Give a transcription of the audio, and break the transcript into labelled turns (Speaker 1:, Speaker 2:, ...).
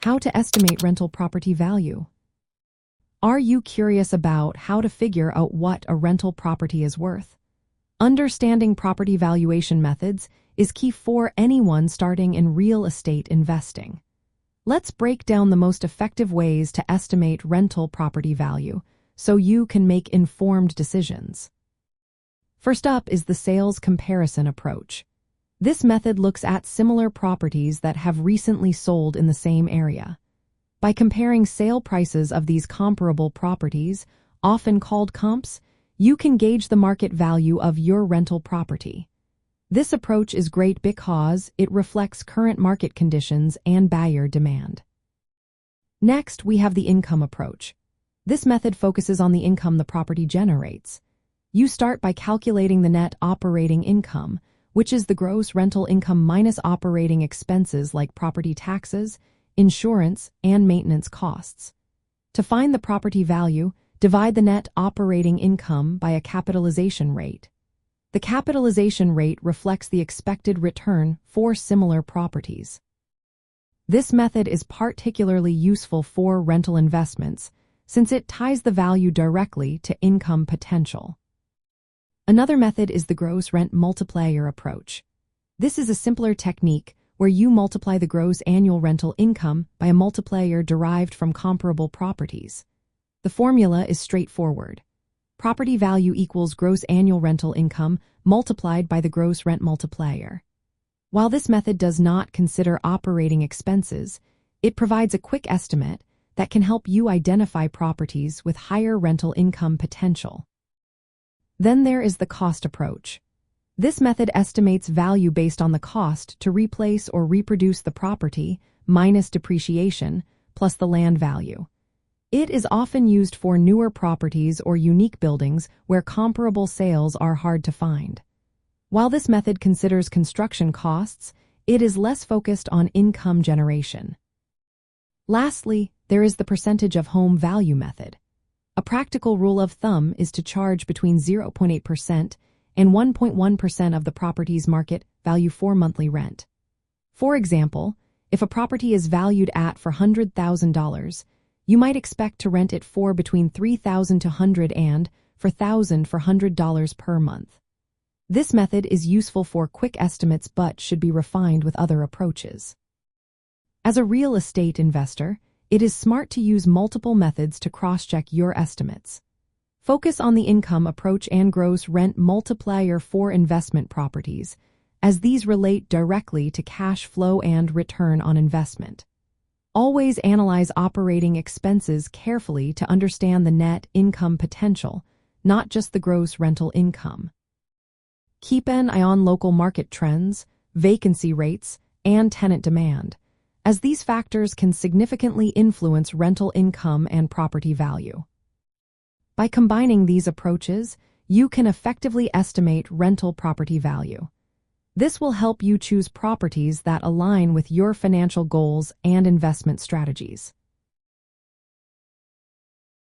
Speaker 1: How to estimate rental property value. Are you curious about how to figure out what a rental property is worth? Understanding property valuation methods is key for anyone starting in real estate investing. Let's break down the most effective ways to estimate rental property value so you can make informed decisions. First up is the sales comparison approach. This method looks at similar properties that have recently sold in the same area. By comparing sale prices of these comparable properties, often called comps, you can gauge the market value of your rental property. This approach is great because it reflects current market conditions and buyer demand. Next, we have the income approach. This method focuses on the income the property generates. You start by calculating the net operating income, which is the gross rental income minus operating expenses like property taxes, insurance, and maintenance costs. To find the property value, divide the net operating income by a capitalization rate. The capitalization rate reflects the expected return for similar properties. This method is particularly useful for rental investments since it ties the value directly to income potential. Another method is the gross rent multiplier approach. This is a simpler technique where you multiply the gross annual rental income by a multiplier derived from comparable properties. The formula is straightforward. Property value equals gross annual rental income multiplied by the gross rent multiplier. While this method does not consider operating expenses, it provides a quick estimate that can help you identify properties with higher rental income potential. Then there is the cost approach. This method estimates value based on the cost to replace or reproduce the property minus depreciation plus the land value. It is often used for newer properties or unique buildings where comparable sales are hard to find. While this method considers construction costs, it is less focused on income generation. Lastly, there is the percentage of home value method. A practical rule of thumb is to charge between 0.8% and 1.1% of the property's market value for monthly rent. For example, if a property is valued at $100,000, you might expect to rent it for between $3,000 to $100 and $4,000 for $100 per month. This method is useful for quick estimates but should be refined with other approaches. As a real estate investor, it is smart to use multiple methods to cross-check your estimates. Focus on the income approach and gross rent multiplier for investment properties, as these relate directly to cash flow and return on investment. Always analyze operating expenses carefully to understand the net income potential, not just the gross rental income. Keep an eye on local market trends, vacancy rates, and tenant demand, as these factors can significantly influence rental income and property value. By combining these approaches, you can effectively estimate rental property value. This will help you choose properties that align with your financial goals and investment strategies.